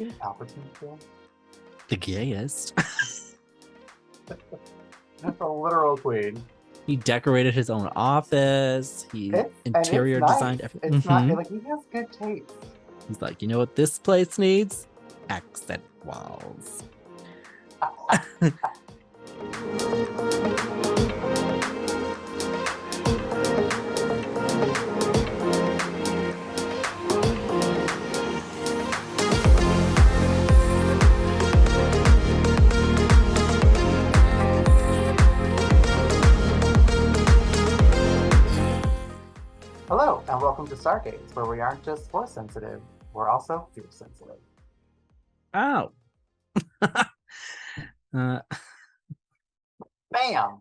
think Palpatine's gay? The gayest. That's a literal queen. He decorated his own office. He interior designed everything. It's not like he has good taste. He's like, you know what this place needs? Accent walls. Hello, and welcome to STAR GAYZ, where we aren't just force sensitive, we're also fear sensitive. Oh. Bam!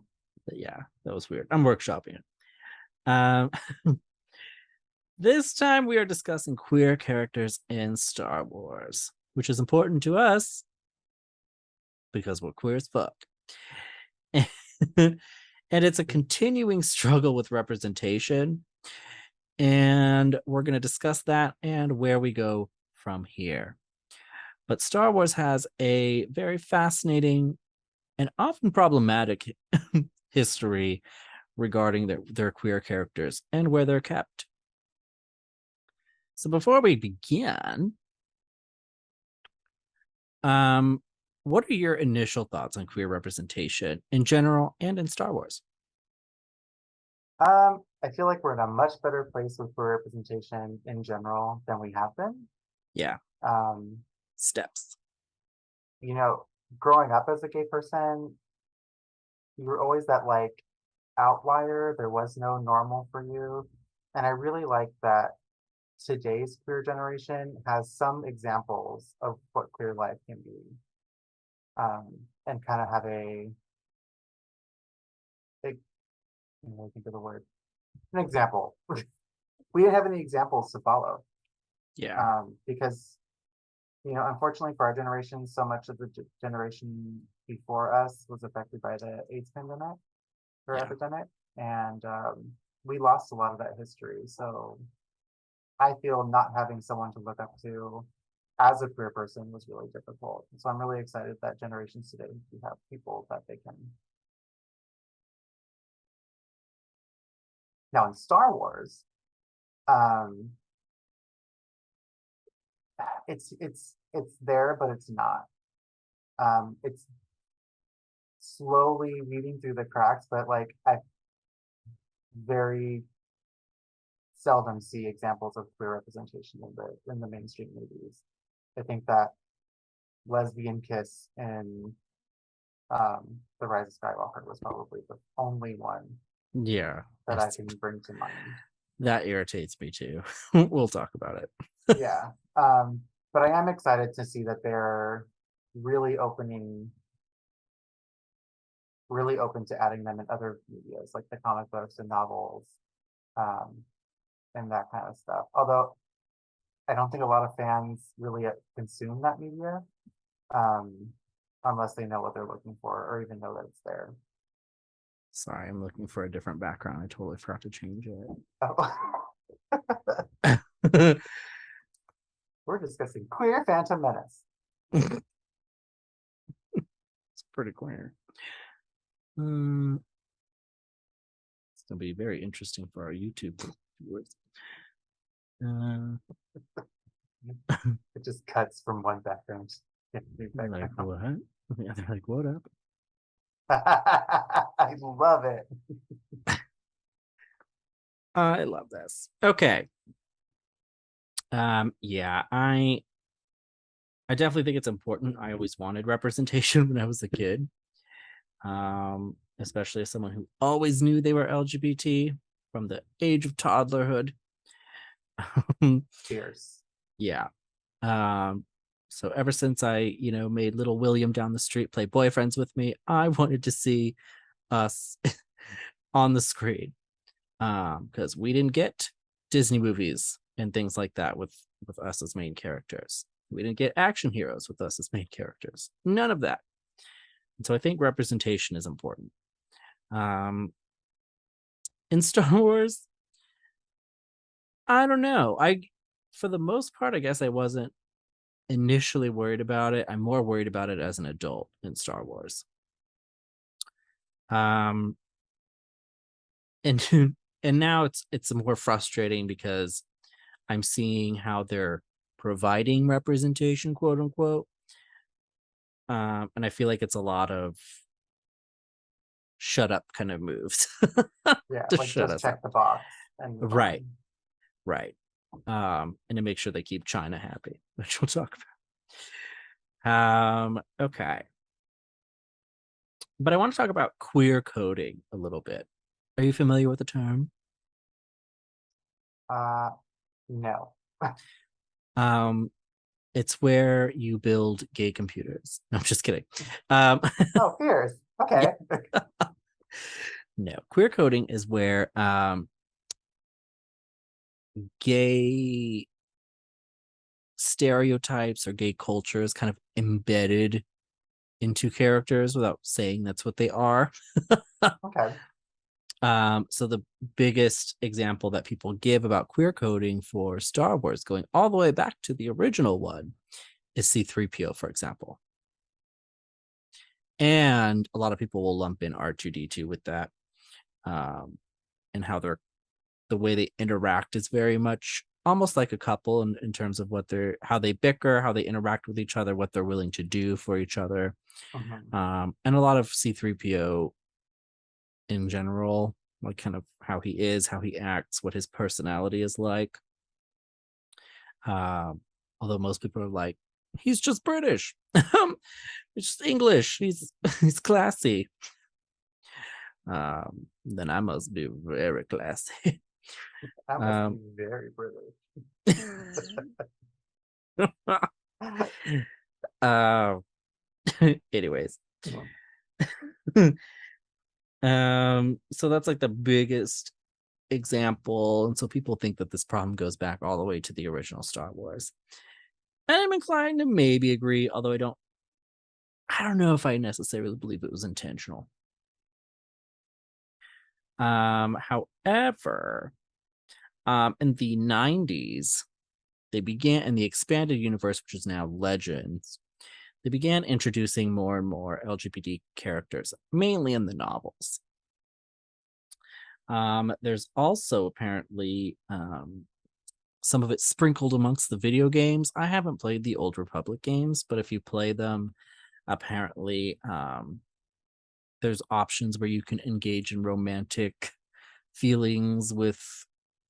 Yeah, that was weird. I'm workshopping it. This time we are discussing queer characters in Star Wars, which is important to us because we're queer as fuck. And it's a continuing struggle with representation. And we're going to discuss that and where we go from here. But Star Wars has a very fascinating and often problematic history regarding their queer characters and where they're kept. So before we begin, what are your initial thoughts on queer representation in general and in Star Wars? I feel like we're in a much better place with queer representation in general than we have been. Yeah. Um, Steps. You know, growing up as a gay person, you were always that like outlier. There was no normal for you. And I really like that today's queer generation has some examples of what queer life can be. And kind of have a big, I think of the word, an example. We didn't have any examples to follow. Yeah. Because, you know, unfortunately for our generation, so much of the generation before us was affected by the AIDS pandemic or epidemic. And we lost a lot of that history. So I feel not having someone to look up to as a queer person was really difficult. So I'm really excited that generations today do have people that they can. Now in Star Wars, it's there, but it's not. It's slowly weaving through the cracks, but like I very seldom see examples of queer representation in the mainstream movies. I think that lesbian kiss in The Rise of Skywalker was probably the only one Yeah. that I can bring to mind. That irritates me too. We'll talk about it. Yeah. But I am excited to see that they're really open to adding them in other medias, like the comic books and novels, and that kind of stuff. Although I don't think a lot of fans really consume that media, unless they know what they're looking for or even know that it's there. Sorry, I'm looking for a different background. I totally forgot to change Oh. it. We're discussing queer Phantom Menace. It's pretty queer. It's gonna be very interesting for our YouTube viewers. It just cuts from one background. Like what? Yeah, they're like, what up? I love it. I love this. Okay. Yeah, I definitely think it's important. I always wanted representation when I was a kid. Especially as someone who always knew they were LGBT from the age of toddlerhood. Cheers. Yeah. So ever since I, made little William down the street play boyfriends with me, I wanted to see us on the screen. Because we didn't get Disney movies and things like that with us as main characters. We didn't get action heroes with us as main characters. None of that. And so I think representation is important. In Star Wars, I don't know. For the most part, I guess I wasn't initially worried about it. I'm more worried about it as an adult in Star Wars. And and now it's more frustrating because I'm seeing how they're providing representation, quote unquote. And I feel like it's a lot of shut up kind of moves Yeah, to like shut just us up. check the box and move Right, on. right. And to make sure they keep China happy, which we'll talk about. Okay. But I want to talk about queer coding a little bit. Are you familiar with the term? No. Um, it's where you build gay computers. No, I'm just kidding. Um, Oh, fierce. yeah, Okay. no. Queer coding is where gay stereotypes or gay culture is kind of embedded into characters without saying that's what they are. Okay. So the biggest example that people give about queer coding for Star Wars, going all the way back to the original one, is C3PO, for example. And a lot of people will lump in R2D2 with that, and how the way they interact is very much almost like a couple in terms of how they bicker, how they interact with each other, what they're willing to do for each other. Mhm. And a lot of C3PO in general, like kind of how he is, how he acts, what his personality is like. Although most people are like, he's just British. It's just English. He's classy. Then I must be very classy. That must be um, very British. uh, anyways, so that's like the biggest example, and so people think that this problem goes back all the way to the original Star Wars. And I'm inclined to maybe agree, although I don't know if I necessarily believe it was intentional. However, in the 90s, they began in the expanded universe, which is now Legends. They began introducing more and more LGBT characters, mainly in the novels. There's also apparently some of it sprinkled amongst the video games. I haven't played the Old Republic games, but if you play them, apparently there's options where you can engage in romantic feelings with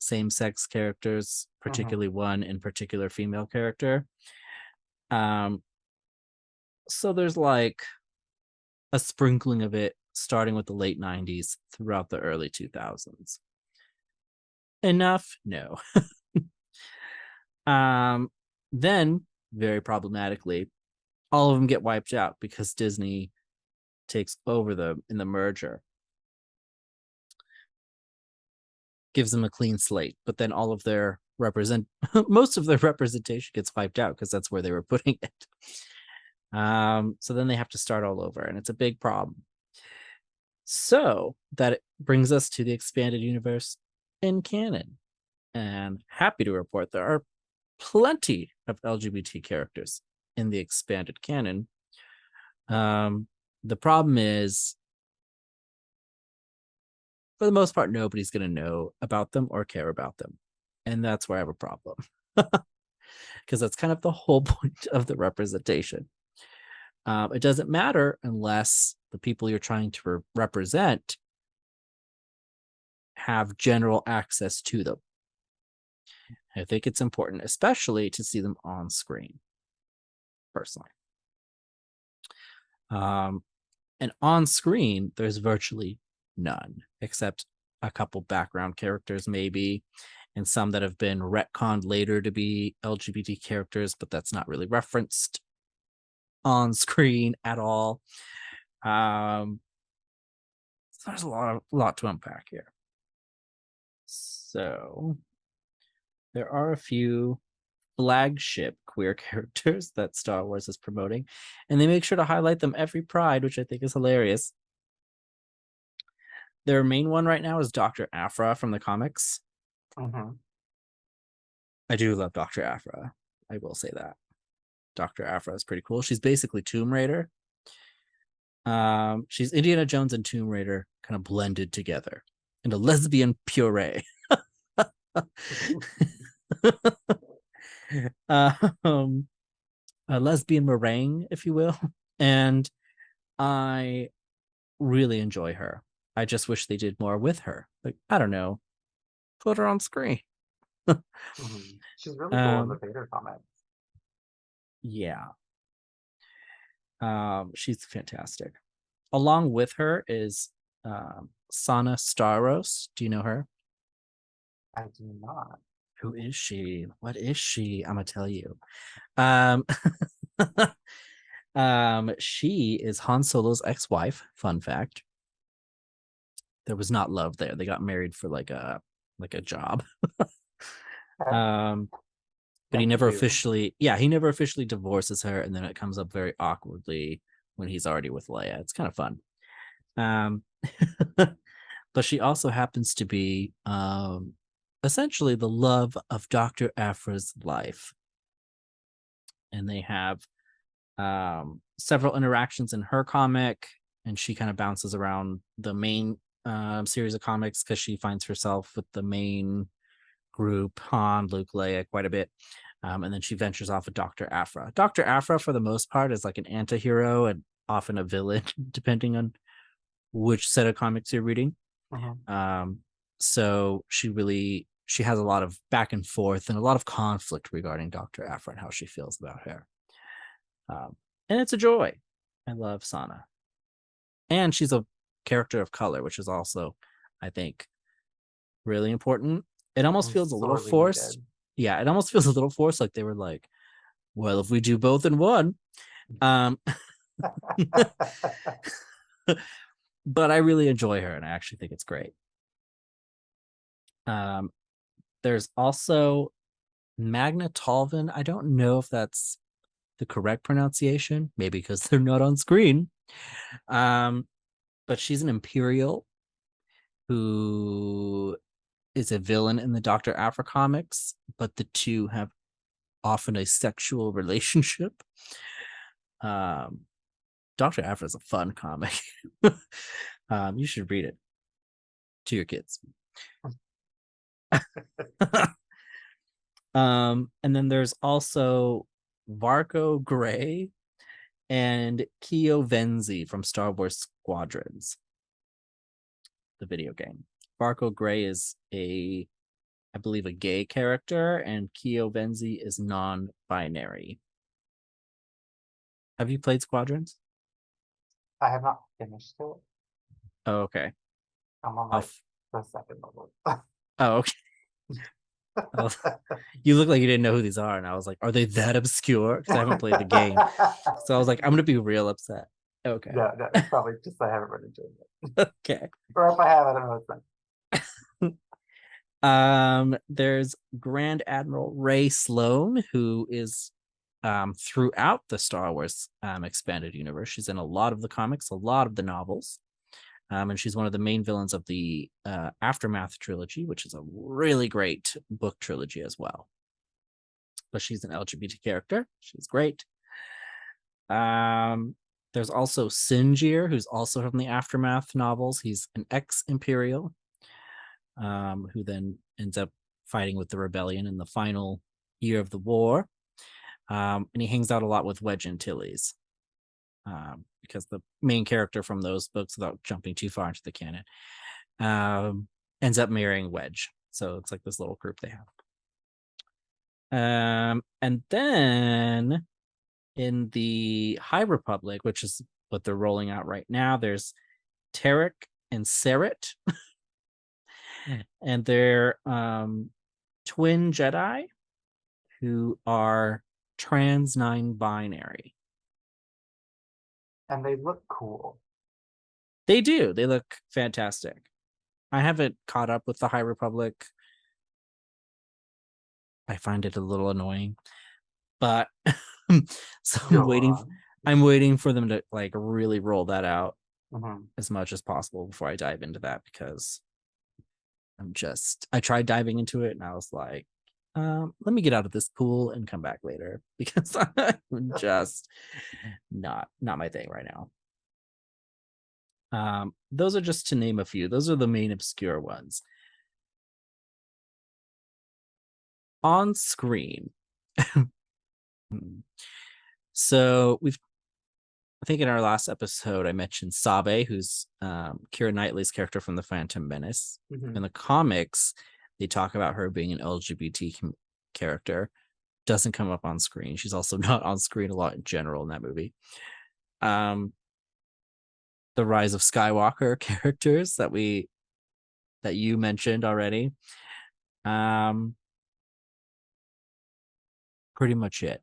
same-sex characters, Mhm. particularly one in particular female character. Um, so there's like a sprinkling of it starting with the late 90s throughout the early 2000s. Enough? No. um, then, very problematically, all of them get wiped out because Disney takes over them in the merger, gives them a clean slate, but then all of their most of their representation gets wiped out because that's where they were putting it. So then they have to start all over, and it's a big problem. So that brings us to the expanded universe in canon. And happy to report there are plenty of LGBT characters in the expanded canon. The problem is, for the most part, nobody's going to know about them or care about them. And that's where I have a problem. Because that's kind of the whole point of the representation. It doesn't matter unless the people you're trying to represent have general access to them. I think it's important, especially to see them on screen, personally. And on screen, there's virtually none, except a couple background characters, maybe, and some that have been retconned later to be LGBT characters, but that's not really referenced on screen at all. So there's a lot to unpack here. So there are a few flagship queer characters that Star Wars is promoting, and they make sure to highlight them every Pride, which I think is hilarious. Their main one right now is Dr. Aphra from the comics. Mhm. I do love Dr. Aphra. I will say that. Dr. Aphra is pretty cool. She's basically Tomb Raider. She's Indiana Jones and Tomb Raider kind of blended together in a lesbian puree. um, a lesbian meringue, if you will. And I really enjoy her. I just wish they did more with her. Like, I don't know, put her on screen. She's really cool in the Um, Vader comics. yeah. She's fantastic. Along with her is Sana Staros. Do you know her? I do not. Who is she? What is she? I'm gonna tell you. Um, she is Han Solo's ex-wife. Fun fact. There was not love there. They got married for like a job. Okay. But he Like you never do. officially, he never officially divorces her, and then it comes up very awkwardly when he's already with Leia. It's kind of fun. Um, but she also happens to be essentially the love of Dr. Aphra's life. And they have several interactions in her comic, and she kind of bounces around the main series of comics because she finds herself with the main group, Han, Luke, Leia, quite a bit. And then she ventures off with Dr. Aphra. Dr. Aphra, for the most part, is like an anti-hero and often a villain, depending on which set of comics you're reading. So she has a lot of back and forth and a lot of conflict regarding Dr. Aphra and how she feels about her. And it's a joy. I love Sana. And she's a character of color, which is also, I think, really important. It almost feels a little Sorely forced. needed. Yeah, it almost feels a little forced. Like they were like, well, if we do both in one. But I really enjoy her, and I actually think it's great. There's also Magna Talvin. I don't know if that's the correct pronunciation, maybe because they're not on screen. But she's an Imperial who is a villain in the Dr. Aphra comics, but the two have often a sexual relationship. Dr. Aphra is a fun comic. You should read it to your kids. And then there's also Varco Gray and Keo Venzi from Star Wars Squadrons, the video game. Varco Gray is I believe, a gay character, and Keo Venzi is non-binary. Have you played Squadrons? I have not finished it. Oh, okay. I'm on like the second level. Oh, okay. You look like you didn't know who these are, and I was like, are they that obscure? Because I haven't played the game. So I was like, I'm gonna be real upset. Okay. No, it's probably just I haven't run into it. Okay. Or if I have, I don't know what's There's Grand Admiral Ray Sloan, who is throughout the Star Wars expanded universe. She's in a lot of the comics, a lot of the novels. And she's one of the main villains of the Aftermath trilogy, which is a really great book trilogy as well. But she's an LGBT character. She's great. There's also Sinjir, who's also from the Aftermath novels. He's an ex-Imperial who then ends up fighting with the rebellion in the final year of the war. And he hangs out a lot with Wedge Antilles. Because the main character from those books, without jumping too far into the canon, ends up marrying Wedge. So it's like this little group they have. And then in the High Republic, which is what they're rolling out right now, there's Tarek and Seret. And they're twin Jedi who are trans non-binary. And they look cool. They do. They look fantastic. I haven't caught up with the High Republic. I find it a little annoying, but so I'm waiting for them to like really roll that out as much as possible before I dive into that, because I tried diving into it and I was like, Let me get out of this pool and come back later because I'm just not my thing right now. Those are just to name a few. Those are the main obscure ones. On screen. So I think in our last episode I mentioned Sabe, who's Keira Knightley's character from The Phantom Menace. Mhm. In the comics, they talk about her being an LGBT character. Doesn't come up on screen. She's also not on screen a lot in general in that movie. The Rise of Skywalker characters that you mentioned already. Pretty much it,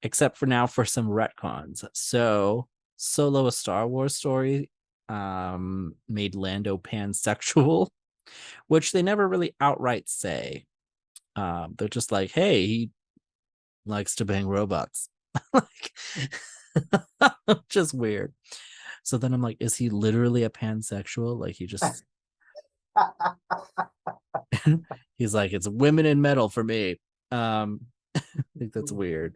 except for now for some retcons. So Solo, a Star Wars story, made Lando pansexual, which they never really outright say. They're just like, hey, he likes to bang robots. Like, just weird. So then I'm like, is he literally a pansexual? Like, he just he's like, it's women in metal for me. I think that's weird.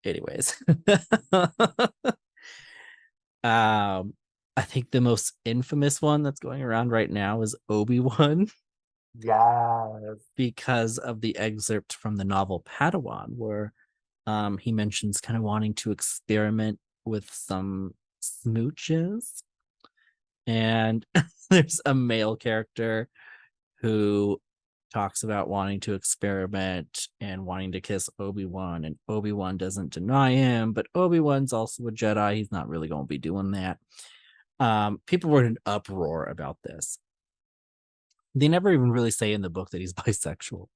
Anyways. I think the most infamous one that's going around right now is Obi-Wan. Yes. Because of the excerpt from the novel Padawan, where he mentions kind of wanting to experiment with some smooches. And there's a male character who talks about wanting to experiment and wanting to kiss Obi-Wan, and Obi-Wan doesn't deny him, but Obi-Wan's also a Jedi. He's not really going to be doing that. People were in an uproar about this. They never even really say in the book that he's bisexual.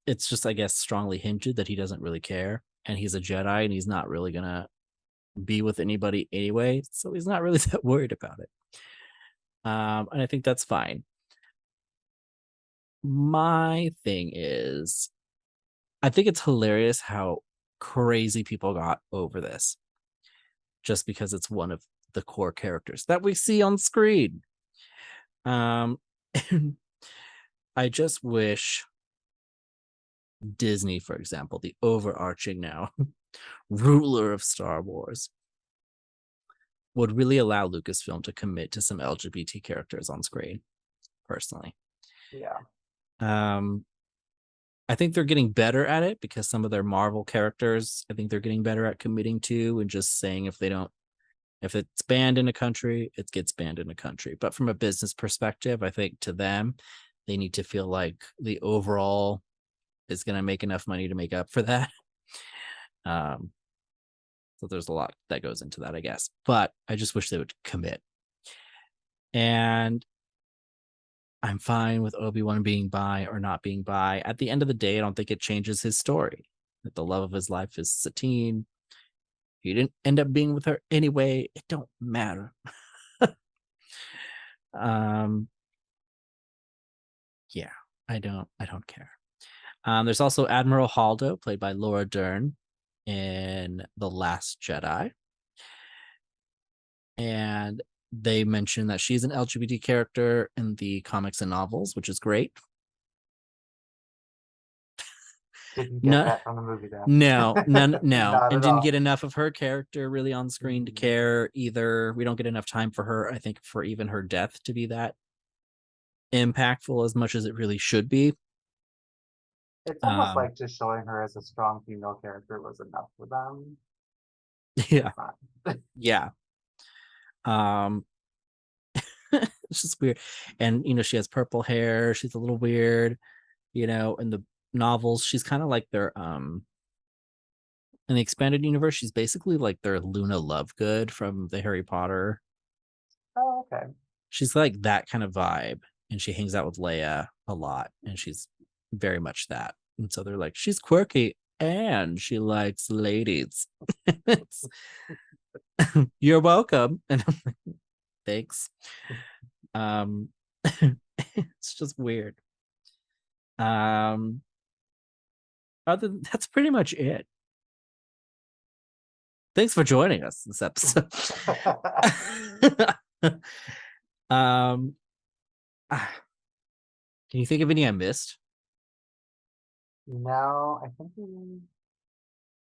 It's just, I guess, strongly hinted that he doesn't really care, and he's a Jedi, and he's not really gonna be with anybody anyway, so he's not really that worried about it. And I think that's fine. My thing is, I think it's hilarious how crazy people got over this, just because it's one of the core characters that we see on screen. I just wish Disney, for example, the overarching now ruler of Star Wars, would really allow Lucasfilm to commit to some LGBT characters on screen, personally. Yeah. I think they're getting better at it because some of their Marvel characters, I think they're getting better at committing to and just saying if it's banned in a country, it gets banned in a country. But from a business perspective, I think to them, they need to feel like the overall is going to make enough money to make up for that. So there's a lot that goes into that, I guess. But I just wish they would commit. And I'm fine with Obi-Wan being bi or not being bi. At the end of the day, I don't think it changes his story. That the love of his life is Satine. He didn't end up being with her anyway. It don't matter. Yeah, I don't care. There's also Admiral Haldo, played by Laura Dern in The Last Jedi. And they mention that she's an LGBT character in the comics and novels, which is great. Didn't get that from the movie then. No. Not And at didn't all. get enough of her character really on screen to care either. We don't get enough time for her, I think, for even her death to be that impactful as much as it really should be. It's almost like just showing her as a strong female character was enough for them. Yeah. It's not. Yeah. It's just weird. And she has purple hair. She's a little weird. In the novels, she's kind of like their in the expanded universe, she's basically like their Luna Lovegood from the Harry Potter. Oh, okay. She's like that kind of vibe, and she hangs out with Leia a lot, and she's very much that. And so they're like, she's quirky and she likes ladies. You're welcome. And I'm like, thanks. It's just weird. That's pretty much it. Thanks for joining us this episode. Can you think of any I missed? No, I think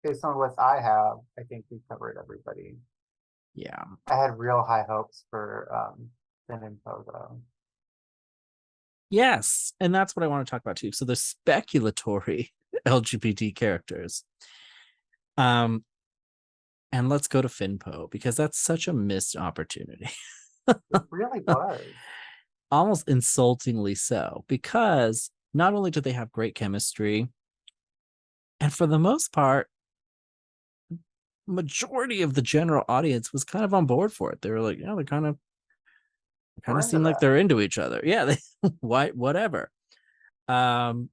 based on what I have, I think we covered everybody. Yeah. I had real high hopes for Finn and Poe though. Yes, and that's what I want to talk about too. So the speculatory LGBT characters. Um, and let's go to Finpo because that's such a missed opportunity. It really was. Almost insultingly so, because not only do they have great chemistry, and for the most part, majority of the general audience was kind of on board for it. They were like, yeah, they kind We're of into seem like that. they're into each other. Yeah, they whatever. Um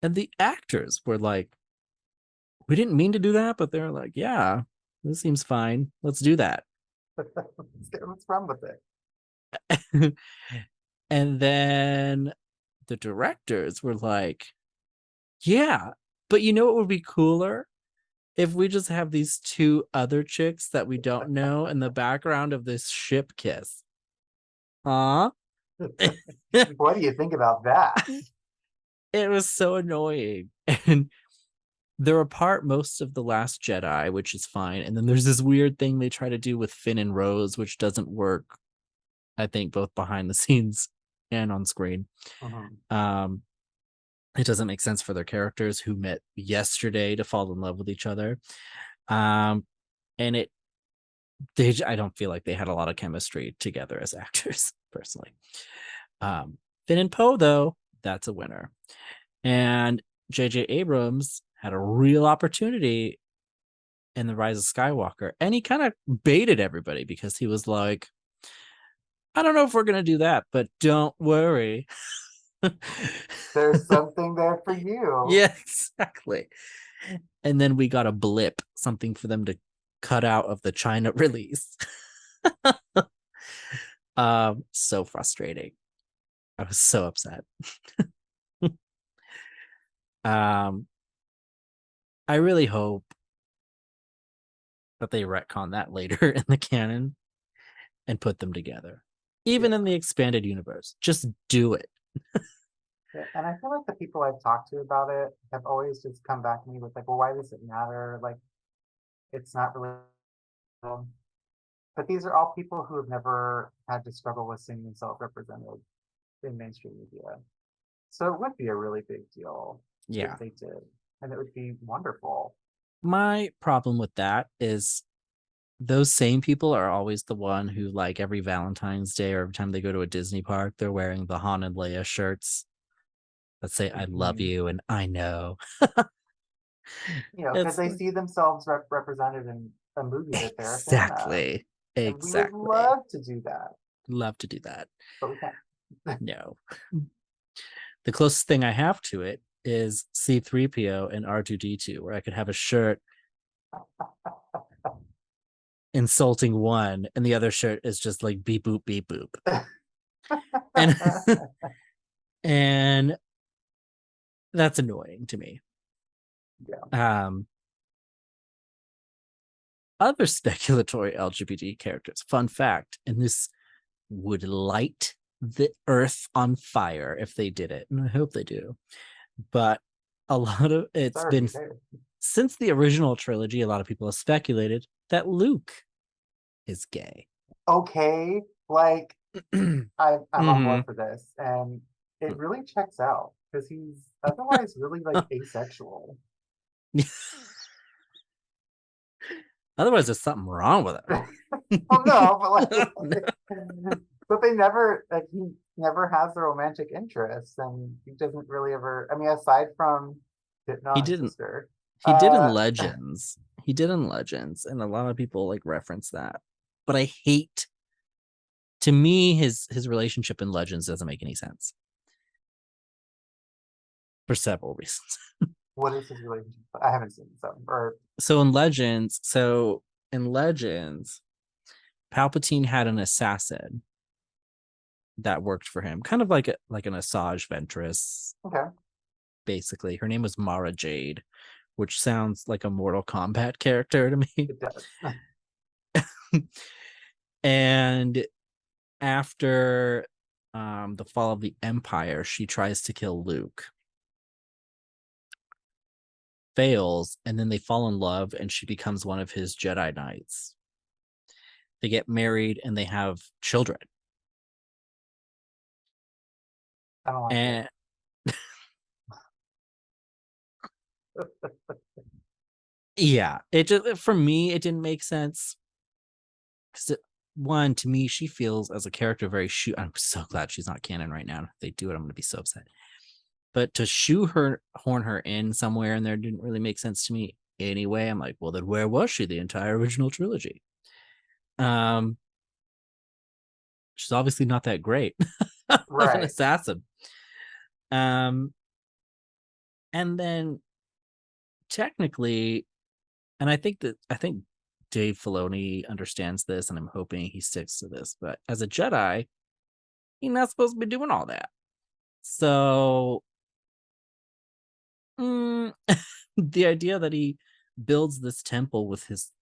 and the actors were like, we didn't mean to do that, but they're like, yeah, this seems fine. Let's do that. What's wrong with it? And then the directors were like, yeah, but you know what would be cooler? If we just have these two other chicks that we don't know in the background of this ship kiss. Huh? What do you think about that? It was so annoying. And they're apart most of the Last Jedi, which is fine. And then there's this weird thing they try to do with Finn and Rose, which doesn't work, I think, both behind the scenes and on screen. Mhm. Um, it doesn't make sense for their characters who met yesterday to fall in love with each other. And I don't feel like they had a lot of chemistry together as actors, personally. Finn and Poe, though, that's a winner. And J.J. Abrams had a real opportunity in The Rise of Skywalker, and he kind of baited everybody because he was like, I don't know if we're going to do that, but don't worry. There's something there for you. Yeah, exactly. And then we got a blip, something for them to cut out of the China release. So frustrating. I was so upset. um I really hope that they retcon that later in the canon and put them together. Even Yeah. in the expanded universe. Just do it. Yeah, and I feel like the people I've talked to about it have always just come back to me with like, well, why does it matter? Like, it's not really. um, But these are all people who have never had to struggle with seeing themselves represented in mainstream media. So it would be a really big deal if Yeah. they did, and it would be wonderful. My problem with that is those same people are always the one who, like, every Valentine's Day or every time they go to a Disney park, they're wearing the Han and Leia shirts that say I love Mhm. you and I know. You know, because It's they like, see themselves represented in a movie that they're a fan of, exactly. and we would Exactly. love to do that, Love to do that. but we can't. No. The closest thing I have to it is C3PO and R2D2, where I could have a shirt insulting one and the other shirt is just like beep boop beep boop. And and that's annoying to me. Yeah. Other speculatory LGBT characters. Fun fact, and this would light the earth on fire if they did it, and I hope they do. But a lot of It's it's already been there. since the original trilogy, a lot of people have speculated that Luke is gay. Okay, like I'm on Hmm. board for this, and it really checks out because he's otherwise really like asexual. Otherwise, there's something wrong with Oh no, but it. like, but they never like he never has the romantic interest, and he doesn't really ever. I mean, aside from hitting he on his didn't. sister, He did in uh, Legends. He did in Legends, and a lot of people like reference that. But I hate. To me, his relationship in Legends doesn't make any sense for several reasons. what is his relationship? I haven't seen some or So in Legends, Palpatine had an assassin that worked for him, kind of like an Asajj Ventress, okay, basically. Her name was Mara Jade, which sounds like a Mortal Kombat character to me. it does. And after the fall of the Empire, she tries to kill Luke. Fails, and then they fall in love, and she becomes one of his Jedi Knights. They get married and they have children. I don't like And it. yeah, it just for me it didn't make sense. Because one, to me, she feels as a character very shoe. I'm so glad she's not canon right now. If they do it, I'm gonna be so upset. But to horn her in somewhere in there didn't really make sense to me anyway. I'm like, well, then where was she the entire original trilogy? She's obviously not that great of an Right. assassin. And then technically, and I think Dave Filoni understands this, and I'm hoping he sticks to this. But as a Jedi, he's not supposed to be doing all that. So the idea that he builds this temple with his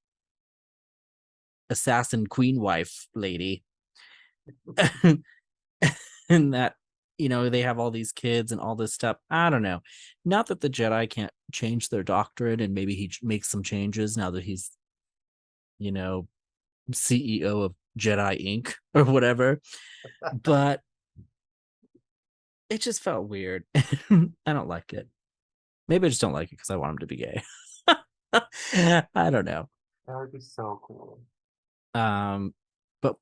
assassin queen wife lady and that they have all these kids and all this stuff. I don't know. Not that the Jedi can't change their doctrine, and maybe he makes some changes now that he's CEO of Jedi Inc. or whatever, but it just felt weird. I don't like it. Maybe I just don't like it because I want him to be gay. I don't know. That would be so cool. But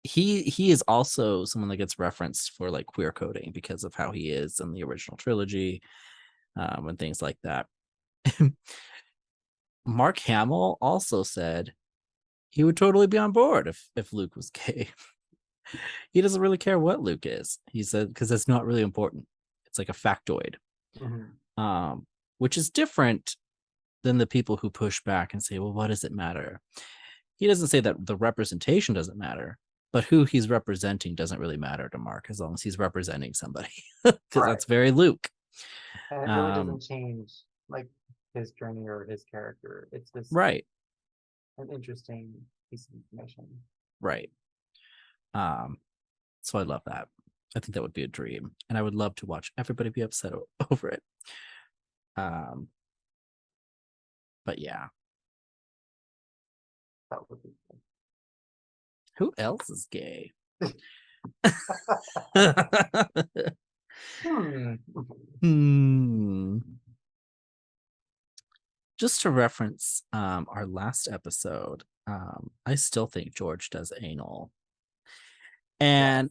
he is also someone that gets referenced for like queer coding because of how he is in the original trilogy, and things like that. Mark Hamill also said he would totally be on board if Luke was gay. He doesn't really care what Luke is. He said because it's not really important. It's like a factoid, which is different than the people who push back and say, well, what does it matter? He doesn't say that the representation doesn't matter, but who he's representing doesn't really matter to Mark as long as he's representing somebody, because Right. that's very Luke. And it really doesn't change like his journey or his character. It's just Right. an interesting piece of information. Right. So I love that. I think that would be a dream, and I would love to watch everybody be upset over it. But yeah, That would be cool. who else is gay? Hmm. Just to reference our last episode, I still think George does anal. And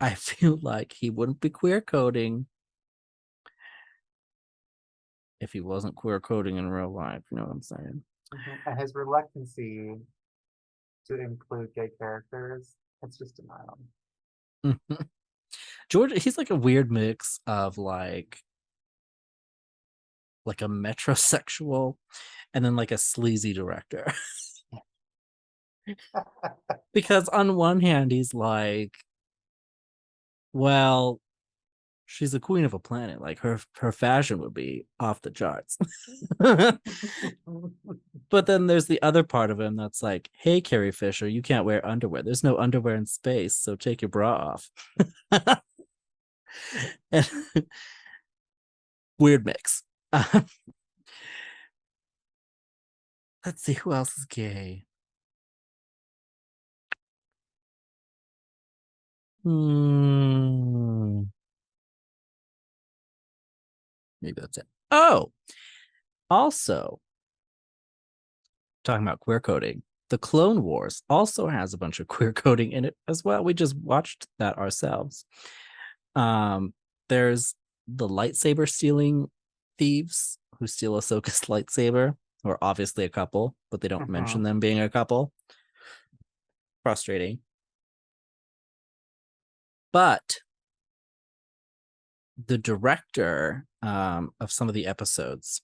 I feel like he wouldn't be queer coding if he wasn't queer coding in real life. You know what I'm saying? And his reluctancy to include gay characters, it's just denial. George, he's like a weird mix of like a metrosexual and then like a sleazy director. Because on one hand, he's like, well, she's a queen of a planet. Like her fashion would be off the charts. But then there's the other part of him that's like, hey, Carrie Fisher, you can't wear underwear. There's no underwear in space, so take your bra off. And weird mix. Let's see who else is gay. Maybe that's it. Oh, also talking about queer coding, the Clone Wars also has a bunch of queer coding in it as well. We just watched that ourselves. There's the lightsaber stealing thieves who steal Ahsoka's lightsaber, who are obviously a couple, but they don't mention them being a couple. Frustrating. But the director of some of the episodes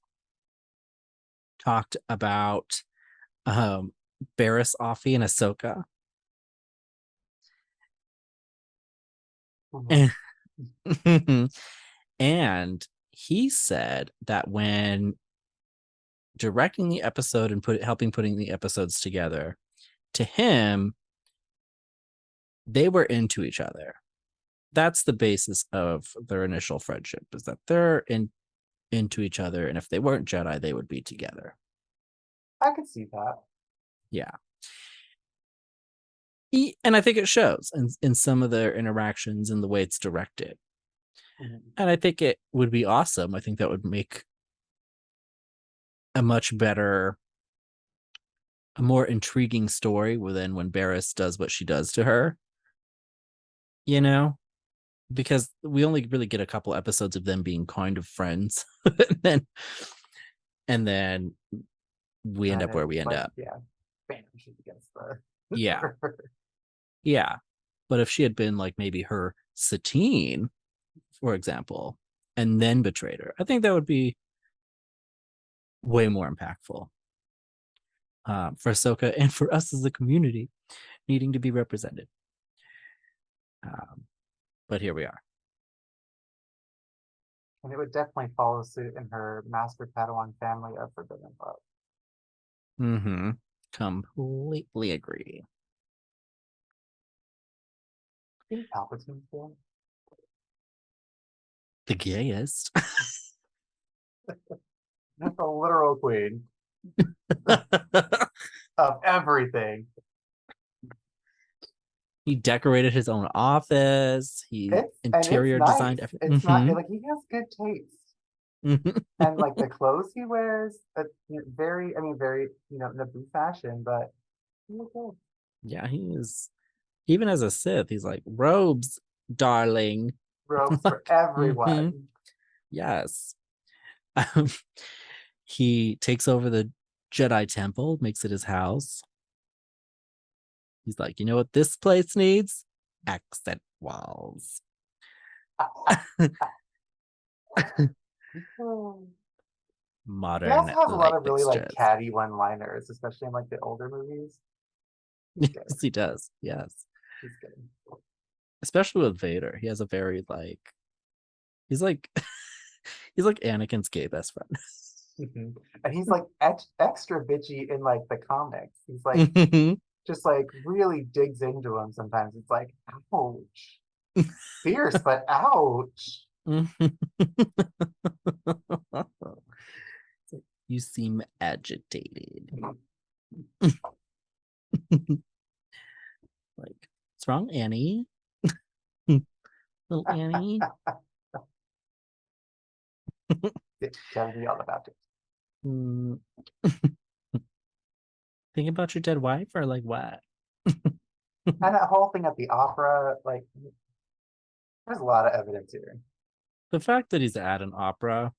talked about Barriss Offee and Ahsoka. And he said that when directing the episode and helping putting the episodes together, to him, they were into each other. that's the basis of their initial friendship, is that they're into each other, and if they weren't Jedi, they would be together. I could see that. Yeah. And I think it shows in some of their interactions and the way it's directed. And I think it would be awesome. I think that would make a much better, a more intriguing story than when Barriss does what she does to her. You know? Because we only really get a couple episodes of them being kind of friends. and then we end up where we end up. Yeah. Bam, she's against the Yeah. Yeah. But if she had been like maybe her Satine, for example, and then betrayed her, I think that would be way more impactful for Ahsoka and for us as a community needing to be represented. But here we are. And it would definitely follow suit in her Master Padawan family of Forbidden Love. Mm-hmm. Completely agree. I think Palpatine's there. The gayest. That's a literal queen of everything. He decorated his own office. He interior designed everything. It's not like he has good taste. And like the clothes he wears, very Naboo fashion, but he looks good. Yeah, he is. Even as a Sith, he's like, robes, darling. Robes for everyone. Yes. He takes over the Jedi Temple, makes it his house. He's like, you know what this place needs? Accent walls. Modern. He also has a lot of really fixtures. like catty one-liners, especially in like the older movies. Yes, he does. Yes. He's good. Especially with Vader. He has a very like he's like Anakin's gay best friend. And he's like extra bitchy in like the comics. He's like just like really digs into him sometimes. It's like, ouch. Fierce, but ouch. You seem agitated. Like, what's wrong, Annie? Little Annie. Gotta be all about it. Think about your dead wife, or like what? And that whole thing at the opera, like, there's a lot of evidence here. The fact that he's at an opera.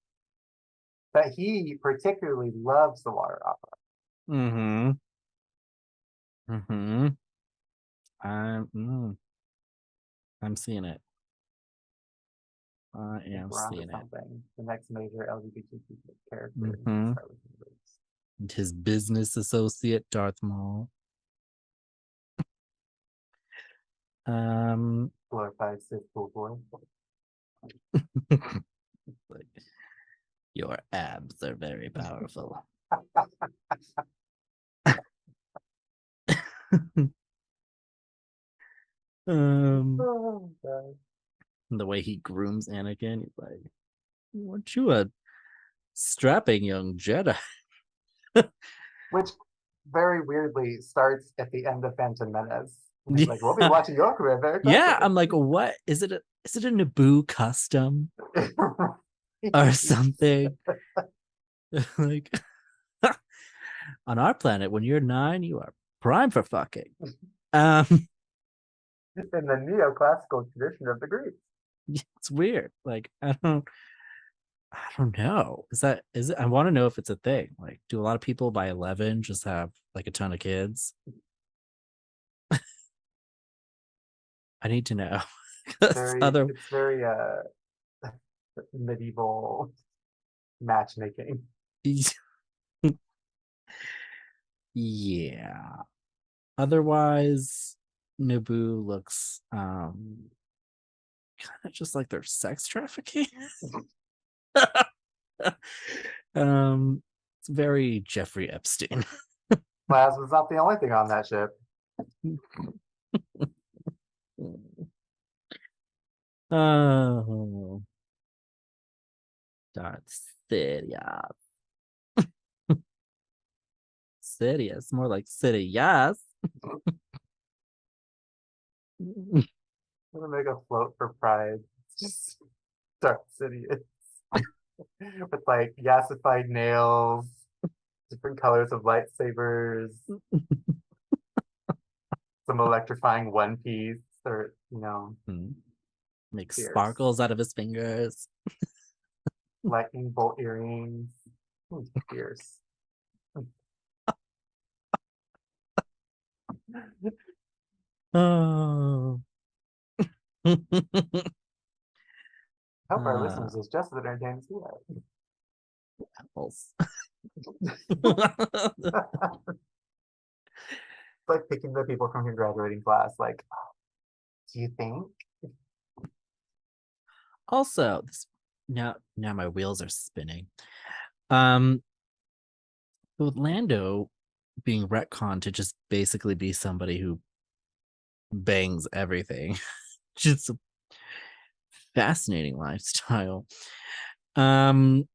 But he particularly loves the water opera. I'm seeing it. I am seeing it. The next major LGBTQ character. And his business associate, Darth Maul. Glorified Sith boy. Like, your abs are very powerful. The way he grooms Anakin, he's like, "Weren't you a strapping young Jedi?" Which very weirdly starts at the end of Phantom Menace. He's like, we'll be watching your career very closely. Yeah, I'm like, what is it? Is it a Naboo custom or something? Like, on our planet, when you're 9, you are prime for fucking. In the neoclassical tradition of the Greeks. It's weird. Like, I don't know. Is it? I want to know if it's a thing. Like, do a lot of people by 11 just have like a ton of kids? I need to know. It's very medieval matchmaking. Yeah. Otherwise, Naboo looks kind of just like they're sex trafficking. It's very Jeffrey Epstein. Plasma's not the only thing on that ship. Oh, Darth Sidious. Sidious, more like Sidious. I'm gonna make a float for pride. It's just Dark City. With like gasified nails, different colors of lightsabers, some electrifying one piece, or Make fierce sparkles out of his fingers. lightning bolt earrings. Fierce. Oh. Hope our listeners is just as entertained as we apples. are. Like picking the people from your graduating class, like, do you think? Also, now my wheels are spinning. With Lando being retconned to just basically be somebody who bangs everything. Just a fascinating lifestyle. And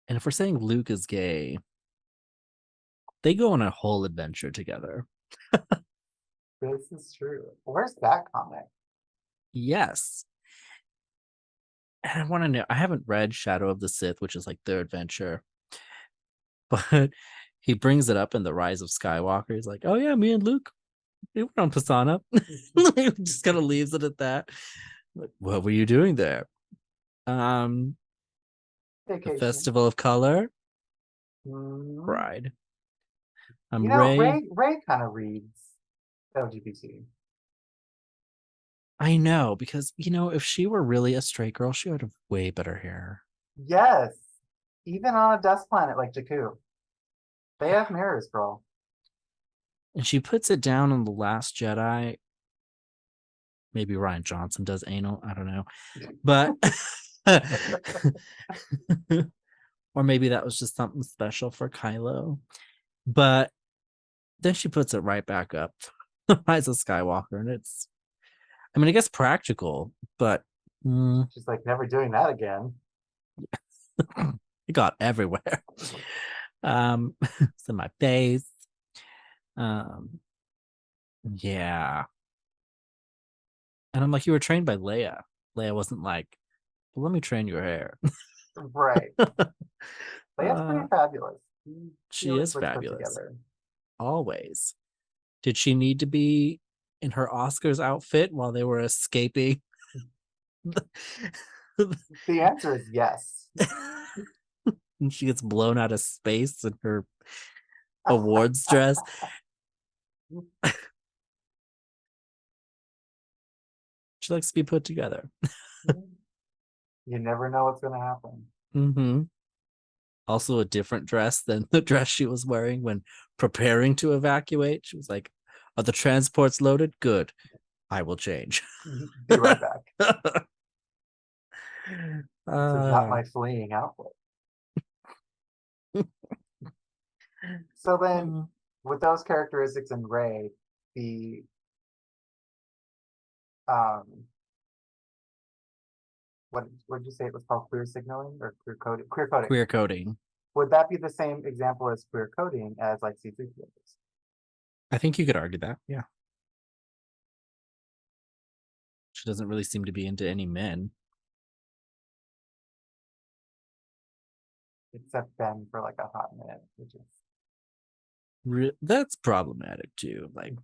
if we're saying Luke is gay, they go on a whole adventure together. This is true. Where's that comic? Yes. And I want to know, I haven't read Shadow of the Sith, which is like their adventure, but he brings it up in The Rise of Skywalker. He's like, oh yeah, me and Luke, we went on Pisana. He just kind of leaves it at that. Like, what were you doing there? The Vacation. Festival of Color, Mhm. Pride. Ray kind of reads LGBT. I know, because if she were really a straight girl, she would have way better hair. Yes. Even on a dust planet like Jakku. They have mirrors, girl. And she puts it down on The Last Jedi. Maybe Ryan Johnson does anal. I don't know. But or maybe that was just something special for Kylo. But then she puts it right back up. Rise of Skywalker. And I guess practical, but She's like, never doing that again. it got everywhere. It's in my face. Yeah. And I'm like, you were trained by Leia. Leia wasn't like, well, let me train your hair. Right. Leia's pretty fabulous. She is fabulous. Always. Did she need to be in her Oscars outfit while they were escaping? The answer is yes. And she gets blown out of space in her awards dress. She likes to be put together. You never know what's going to happen. Mm-hmm. Also, a different dress than the dress she was wearing when preparing to evacuate. She was like, are the transports loaded? Good. I will change. Be right back. This is not my fleeing outfit. So then, with those characteristics in Rey, the what did you say it was called? Queer signaling or queer coding? Queer coding. Queer coding. Would that be the same example as queer coding as like C3PO is? I think you could argue that. Yeah. She doesn't really seem to be into any men. Except Ben for like a hot minute, which is That's problematic too. Like,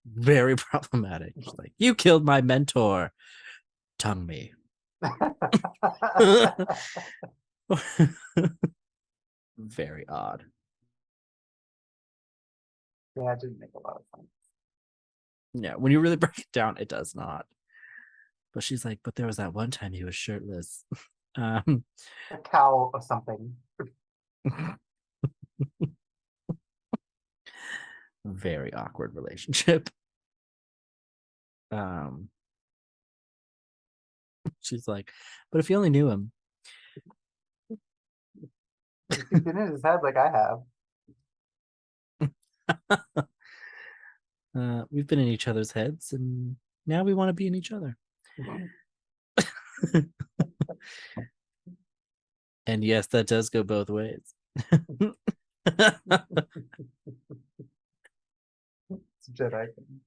very problematic. She's like, you killed my mentor. Tongue me. Very odd. Yeah, it didn't make a lot of sense. Yeah, when you really break it down, it does not. But she's like, but there was that one time he was shirtless. A cow or something. Very awkward relationship. She's like, but if you only knew him. He's been in his head like I have. We've been in each other's heads, and now we want to be in each other. And yes, that does go both ways. It's a Jedi thing.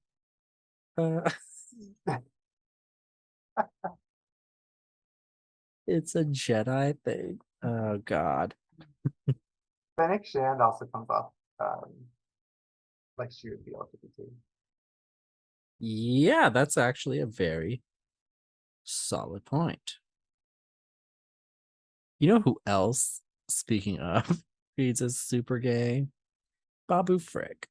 It's a Jedi thing. Oh God. Fennec Shand also comes off like she would be LGBT. Yeah, that's actually a very solid point. You know who else, speaking of, reads as super gay? Babu Frick.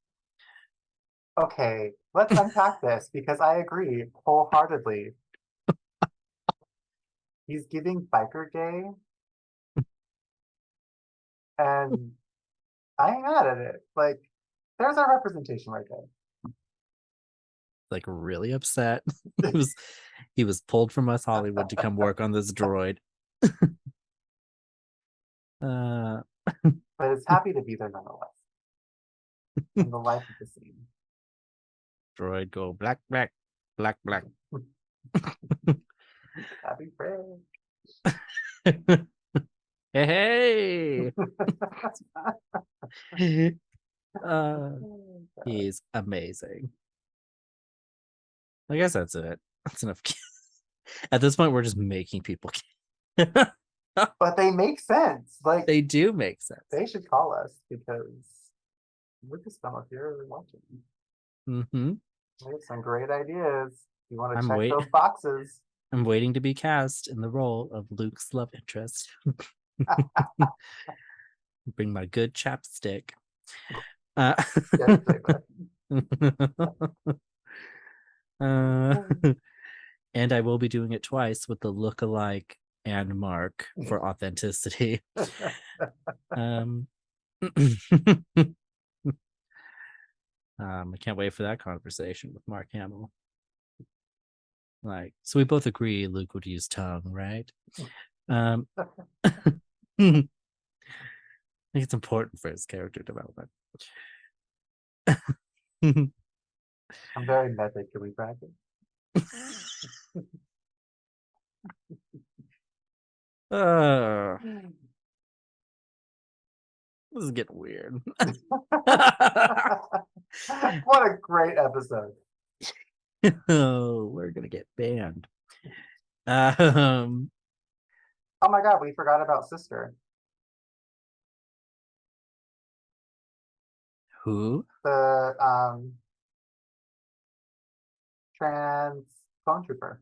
Okay, let's unpack this because I agree wholeheartedly. He's giving biker gay, and I ain't mad at it. Like, there's our representation right Like really upset. he was pulled from West Hollywood to come work on this droid. But it's happy to be there nonetheless. In the life of the scene. Droid go black, black, black, black. Happy friend. Hey. He's amazing. I guess that's it. That's enough. At this point, we're just making people. But they make sense. Like They do make sense. they should call us because Lucasfilm, if you're watching, Mm-hmm. we have some great ideas. You want to I'm check those boxes. I'm waiting to be cast in the role of Luke's love interest. Bring my good chapstick. Yes, And I will be doing it twice with the look-alike and Mark for authenticity. I can't wait for that conversation with Mark Hamill. Like, so we both agree Luke would use tongue, right? I think it's important for his character development. I'm very method. Can we bracket? This is getting weird. What a great episode. Oh, we're gonna get banned. Oh my god, we forgot about Sister. Who? The trans clone trooper.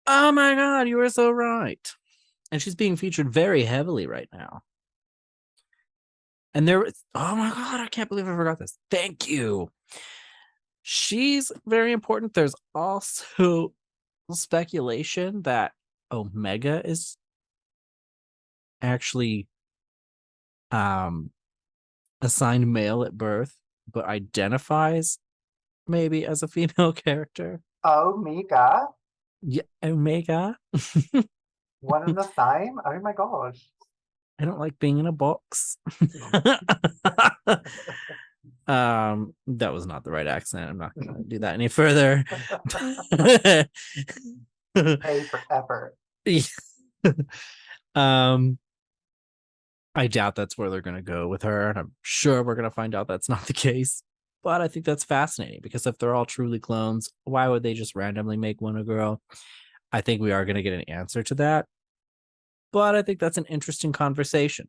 Oh my god, you were so right. And she's being featured very heavily right now. And there was, oh my god, I can't believe I forgot this. Thank you. She's very important. There's also speculation that Omega is actually assigned male at birth, but identifies maybe as a female character. Omega? Yeah, Omega. One and the same? Oh my gosh. I don't like being in a box. That was not the right accent. I'm not gonna do that any further. A for effort. I doubt that's where they're gonna go with her, and I'm sure we're gonna find out that's not the case. But I think that's fascinating because if they're all truly clones, why would they just randomly make one a girl? I think we are gonna get an answer to that. But I think that's an interesting conversation.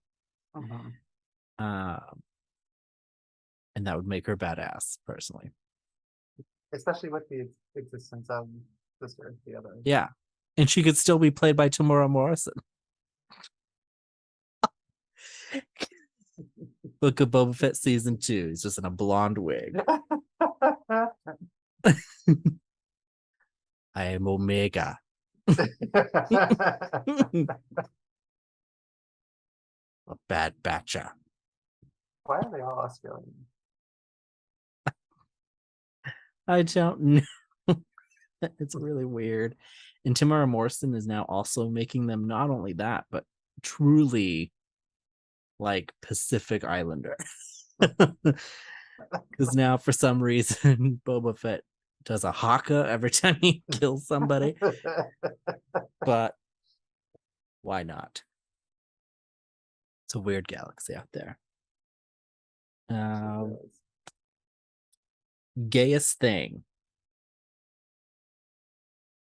Mm-hmm. And that would make her badass, personally. Especially with the existence of Sister, the other. Yeah. And she could still be played by Tamora Morrison. Book of Boba Fett season 2. He's just in a blonde wig. I am Omega. A bad batcher. Why are they all Australian? I don't know. It's really weird. And Tamara Morrison is now also making them not only that, but truly like Pacific Islander. Because now, for some reason, Boba Fett does a haka every time he kills somebody. But why not? It's a weird galaxy out there. Gayest thing.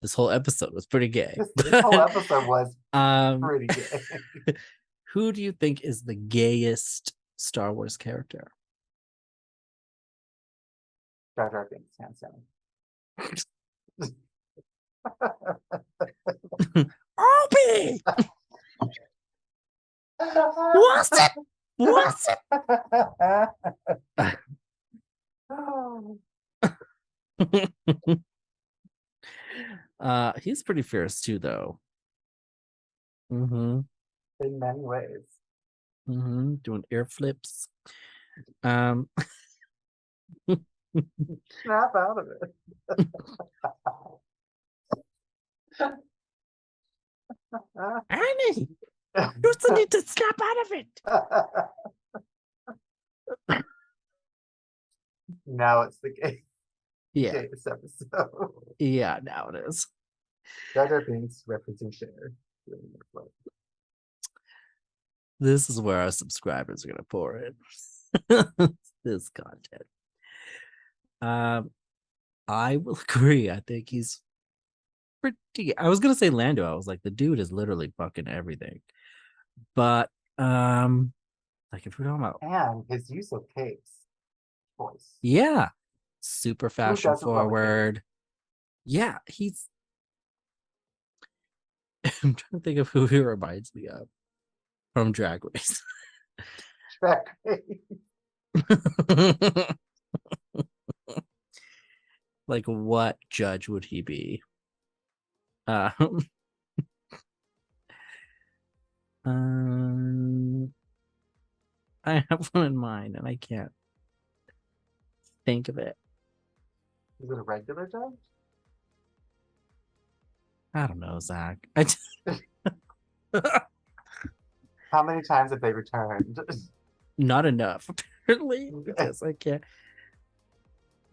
This whole episode was pretty gay. This whole episode was pretty gay. Who do you think is the gayest Star Wars character? Jar Jar Binks, hands down. Obi! What's it? What's it? He's pretty fierce too, though. In many ways. Doing air flips. Snap out of it. Annie, you still need to snap out of it. Now it's the gay. Yeah. Gayest episode. Yeah, now it is. Jar Jar Binks referencing Cher. This is where our subscribers are gonna pour in this content. I will agree. I think he's pretty. I was gonna say Lando. I was like, the dude is literally fucking everything. But like if we're talking about and his use of capes voice. Yeah, super fashion doesn't love a cape? forward. Yeah, he's. I'm trying to think of who he reminds me of from Drag Race. Drag Race. Like, what judge would he be? I have one in mind and I can't think of it. Is it a regular judge? I don't know, Zach. How many times have they returned? Not enough, apparently, because I can't.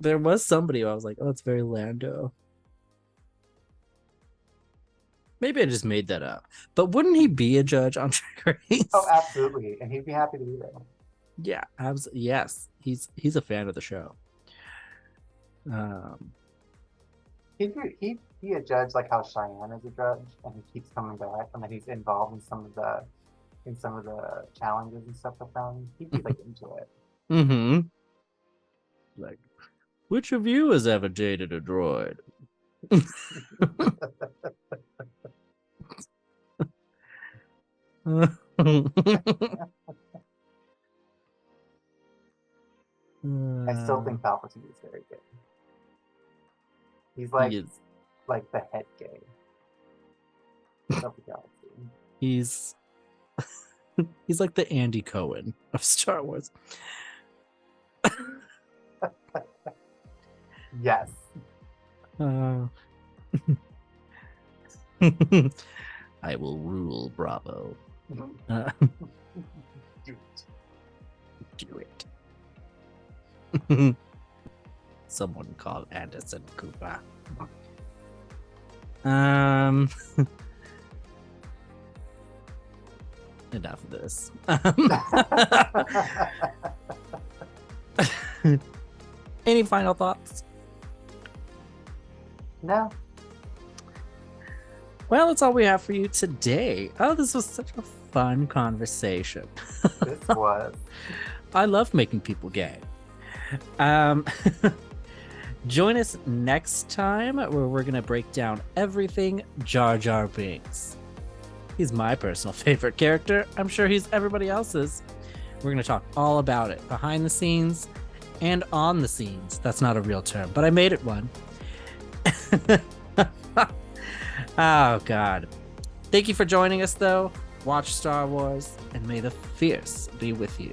There was somebody who I was like, oh, it's very Lando. Maybe I just made that up. But wouldn't he be a judge on Drag Race? Oh, absolutely. And he'd be happy to be there. Yeah, yes. He's a fan of the show. He'd be a judge like how Cheyenne is a judge, and he keeps coming back, and then he's involved in some of the challenges and stuff with them. He'd be like into it. Like, which of you has ever dated a droid? I still think Palpatine is very good. He's like the head gay of the galaxy. He's like the Andy Cohen of Star Wars. Yes. I will rule Bravo. Do it. Do it. Someone call Anderson Cooper. Enough of this. Any final thoughts? No. Well, that's all we have for you today. Oh, this was such a fun conversation. This was. I love making people gay. Join us next time where we're going to break down everything Jar Jar Binks. He's my personal favorite character. I'm sure he's everybody else's. We're going to talk all about it, behind the scenes and on the scenes. That's not a real term, but I made it one. Oh, God. Thank you for joining us, though. Watch Star Wars, and may the Fierce be with you.